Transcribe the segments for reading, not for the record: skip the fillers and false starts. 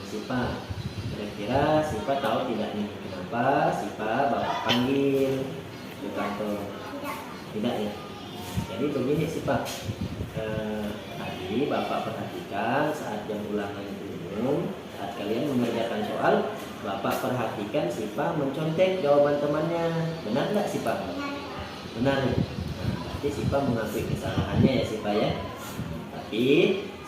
Sipa, kira-kira Sipa tahu tidak nih kenapa Sipa Bapak panggil ke kantor? Tidak ya. Jadi begini Sipa, tadi Bapak perhatikan saat jam ulangan umum, saat kalian mengerjakan soal, Bapak perhatikan Sipa mencontek jawaban temannya. Benar nggak Sipa? Benar. Nah, berarti Sipa mengakui kesalahannya ya Sipa ya. Tapi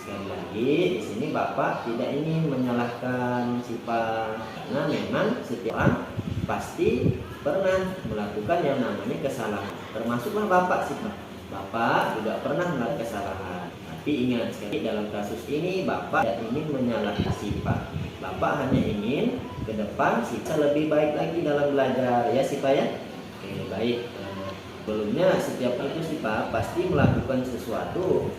sekali lagi di sini Bapak tidak ingin menyalahkan Sipa, karena memang setiap orang pasti pernah melakukan yang namanya kesalahan. Termasuklah Bapak Sipa. Bapak juga pernah melakukan kesalahan. Tapi ingat sekali, dalam kasus ini Bapak tidak ingin menyalahkan Sipa. Bapak hanya ingin ke depan Sipa lebih baik lagi dalam belajar ya Sipa ya. Oke, baik. Sebelumnya setiap itu Sipa pasti melakukan sesuatu,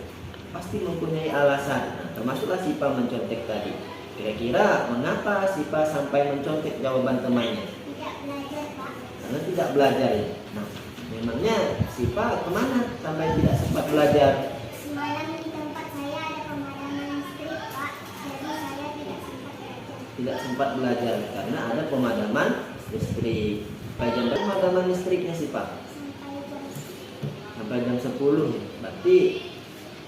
pasti mempunyai alasan. Nah, termasuklah Sipa mencontek tadi. Kira-kira mengapa Sipa sampai mencontek jawaban temannya? Tidak belajar, Pak. Karena tidak belajar ya. Nah, memangnya Sipa kemana sampai tidak sempat belajar? Semalam di tempat saya ada pemadaman listrik, Pak. Jadi saya tidak sempat belajar. Tidak sempat belajar karena ada pemadaman listrik. Sampai jam berapa pemadaman listriknya Sipa? Sampai jam 10 ya. Berarti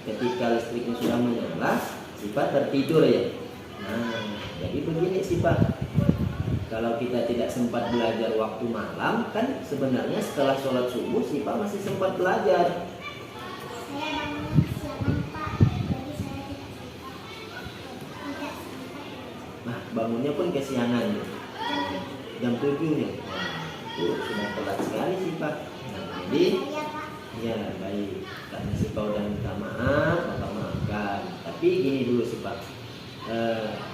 ketika listriknya sudah menyala, Sipa tertidur ya. Nah, jadi begini Sipa, kalau kita tidak sempat belajar waktu malam, kan sebenarnya setelah sholat subuh Sipa masih sempat belajar. Saya bangun siang, Pak. Jadi saya tidak sempat Nah, bangunnya pun kesiangan ya. Jam 7 ya. Nah, itu sudah telat sekali Sipa. Nah, jadi saya, Pak. ya baik, karena Sipa udah minta maaf, Bapak maafkan. Tapi gini dulu Sipa,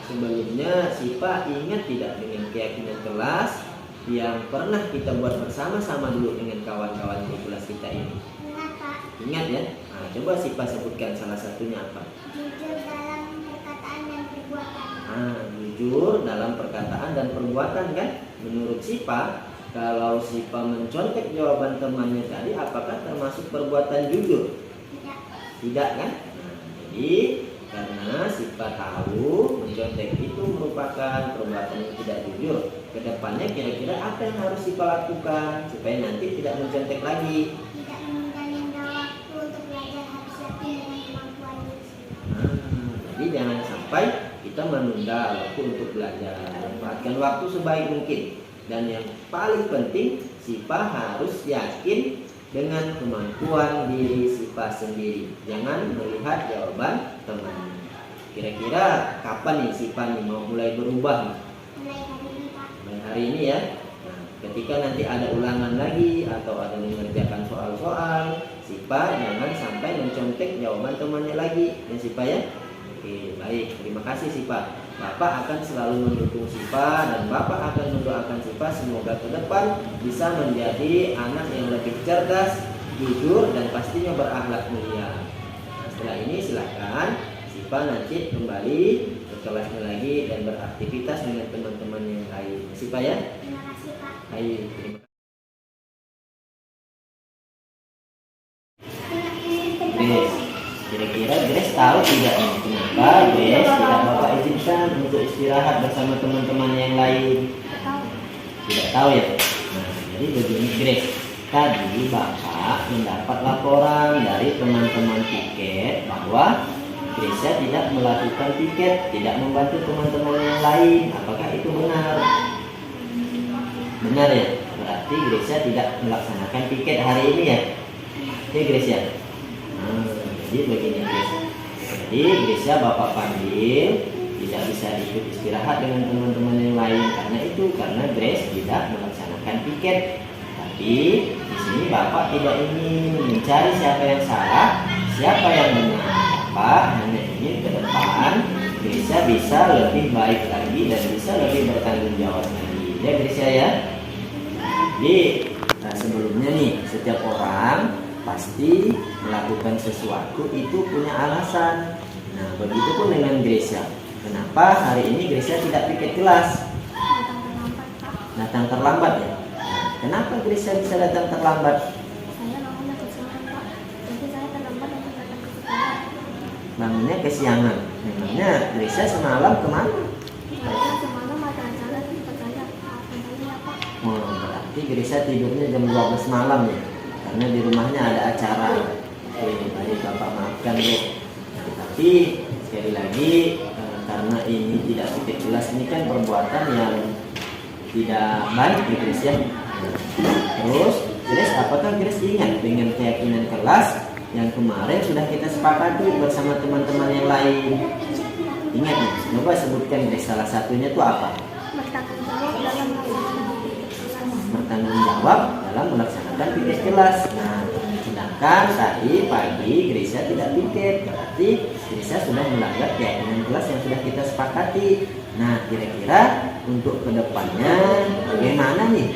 sebelumnya Sipa ingat tidak dengan keyakinan kelas yang pernah kita buat bersama-sama dulu dengan kawan-kawan di kelas kita ini? Ingat, Pak. Ingat ya? Nah, coba Sipa sebutkan salah satunya apa? Jujur dalam perkataan dan perbuatan. Nah, jujur dalam perkataan dan perbuatan kan? Menurut Sipa, kalau Sipa mencontek jawaban temannya tadi, apakah termasuk perbuatan jujur? Tidak. Tidak kan? Nah, jadi karena Sipa tahu mencontek itu merupakan perbuatan yang tidak jujur, kedepannya kira-kira apa yang harus Sipa lakukan supaya nanti tidak mencontek lagi? Tidak menunda waktu untuk belajar, harus yakin dengan kemampuan diri sendiri. Nah, jadi jangan sampai kita menunda waktu untuk belajar. Manfaatkan waktu sebaik mungkin. Dan yang paling penting, Sipa harus yakin dengan kemampuan diri Sipa sendiri. Jangan melihat jawaban teman. Kira-kira kapan nih Sipa nih mau mulai berubah? Mulai hari ini, Pak. Mulai hari ini ya. Nah, ketika nanti ada ulangan lagi atau ada mengerjakan soal-soal, Sipa jangan sampai mencontek jawaban temannya lagi, ya Sipa ya. Oke, baik. Terima kasih Sipa. Bapak akan selalu mendukung Sipa dan Bapak akan mendoakan Sipa semoga ke depan bisa menjadi anak yang lebih cerdas, jujur dan pastinya berakhlak mulia. Nah, setelah ini silakan Sipa nanti kembali ke kelasnya lagi dan beraktivitas dengan teman-teman yang lain. Sipa ya. Terima kasih, Pak. Baik, terima kasih. Grace, kira-kira Grace tahu tidak nih kenapa Grace tidak Bapak izinkan untuk istirahat bersama teman-teman yang lain? Tidak tahu ya. Nah, jadi begini Grace, tadi Bapak mendapat laporan dari teman-teman piket bahwa Grace tidak melakukan piket, tidak membantu teman-teman yang lain. Apakah itu benar? Benar ya. Berarti Grace tidak melaksanakan piket hari ini ya. Oke Grace ya. Nah, jadi begini Grace. Jadi Grace Bapak panggil tidak bisa ikut istirahat dengan teman-teman yang lain karena Grace tidak melaksanakan piket. Tapi di sini Bapak tidak ingin mencari siapa yang salah, siapa yang benar. Bapak hanya ingin ke depan Grace bisa lebih baik lagi dan bisa lebih bertanggung jawab lagi. Ya Grace ya. Jadi sebelumnya nih setiap orang pasti melakukan sesuatu itu punya alasan. Nah, begitu pun dengan Grace. Kenapa hari ini Grace tidak piket kelas? Datang terlambat ya. Nah, kenapa Grace bisa datang terlambat? Saya bangunnya kesiangan, Pak. Jadi saya terlambat untuk datang ke sekolah. Bangunnya kesiangan. Memangnya Grace semalam kemana? Saya semalam ada acara di tempat saya. Maafkan saya ya Pak. Oh, berarti Grisha tidurnya jam 12 malam ya? Karena di rumahnya ada acara. Oke, baik Bapak maafkan Bu. Tapi sekali lagi karena ini tidak titik kelas, ini kan perbuatan yang tidak baik ya Gris ya. Terus Gris, apakah Gris ingat dengan keyakinan kelas yang kemarin sudah kita sepakati bersama teman-teman yang lain? Ingat nih, coba sebutkan Gris, salah satunya itu apa? Bertanggung jawab dalam melaksanakan tugas Bertanggung jawab dalam melaksanakan tugas kelas. kelas. Nah, sedangkan tadi pagi Grisha tidak piket, berarti Grisha sudah melanggar keyakinan kelas yang sudah kita sepakati. Nah, kira-kira untuk kedepannya bagaimana nih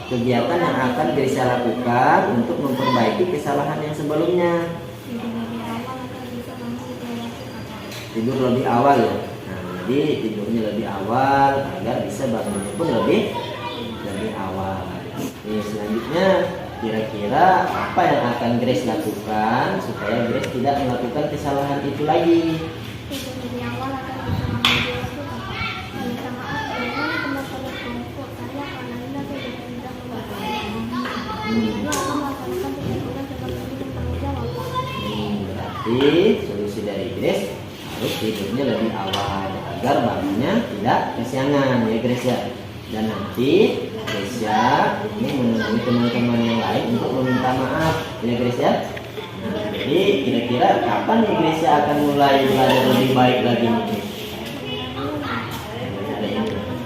kegiatan yang akan Grisha lakukan untuk memperbaiki kesalahan yang sebelumnya? Tidur lebih awal ya. Nah, jadi tidurnya lebih awal agar bisa bangunnya pun lebih awal. Ini selanjutnya kira-kira apa yang akan Grace lakukan supaya Grace tidak melakukan kesalahan itu lagi? Dari awal akan bisa mengambil waktu Bapak. Minta maaf dengan teman-teman kelompok saya karena ini saya tidak melakukan. Juga akan melaksanakan tugas kelas dengan bertanggung jawab. Berarti solusi dari Grace harus tidurnya lebih awal agar bangunnya tidak kesiangan ya Grace ya. Dan nanti Grace ini menemui teman-teman yang lain untuk meminta maaf ya Grace ya. Nah, jadi kira-kira kapan nih Grace akan mulai belajar lebih baik lagi nih?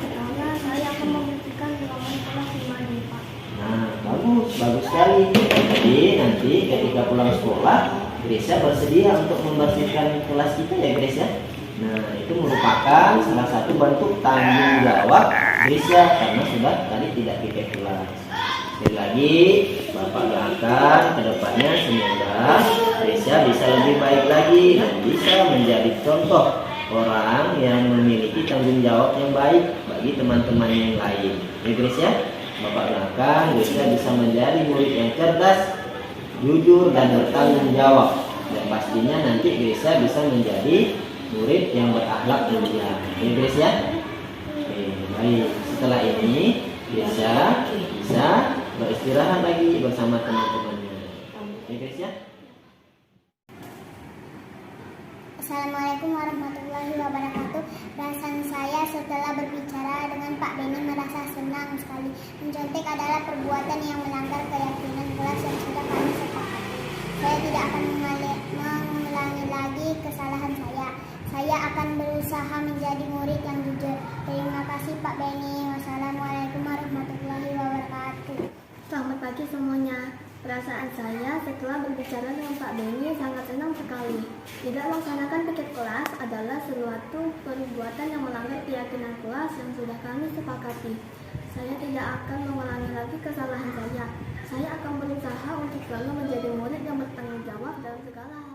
Karena saya akan membuktikan ulangan kelas 5 ini Pak. Nah, bagus sekali. Jadi nanti ketika pulang sekolah, Grace bersedia untuk membersihkan kelas kita ya Grace ya. Nah, itu merupakan salah satu bentuk tanggung jawab Grace karena sudah tadi tidak piket kelas. Sekali lagi, Bapak doakan ke depannya semoga Grace bisa lebih baik lagi dan bisa menjadi contoh orang yang memiliki tanggung jawab yang baik bagi teman-teman yang lain. Ya Grace ya, Bapak doakan Grace bisa menjadi murid yang cerdas, jujur dan bertanggung jawab. Dan pastinya nanti Grace bisa menjadi murid yang berakhlak mulia. Ya Grace ya. Oke, baik. Setelah ini Grace bisa beristirahat lagi bersama teman-temannya. Ya Grace ya. Assalamualaikum warahmatullahi wabarakatuh. Perasaan saya setelah berbicara dengan Pak Beni merasa senang sekali. Mencontek adalah perbuatan yang melanggar keyakinan kelas yang sudah kami sepakati. Saya tidak akan mengulangi lagi kesalahan saya. Saya akan berusaha menjadi murid yang jujur. Terima kasih Pak Beni. Wassalamualaikum warahmatullahi wabarakatuh. Selamat pagi semuanya. Perasaan saya setelah berbicara dengan Pak Beni sangat senang sekali. Tidak melaksanakan piket kelas adalah suatu perbuatan yang melanggar keyakinan kelas yang sudah kami sepakati. Saya tidak akan mengulangi lagi kesalahan saya. Saya akan berusaha untuk selalu menjadi murid yang bertanggung jawab dalam segala hal.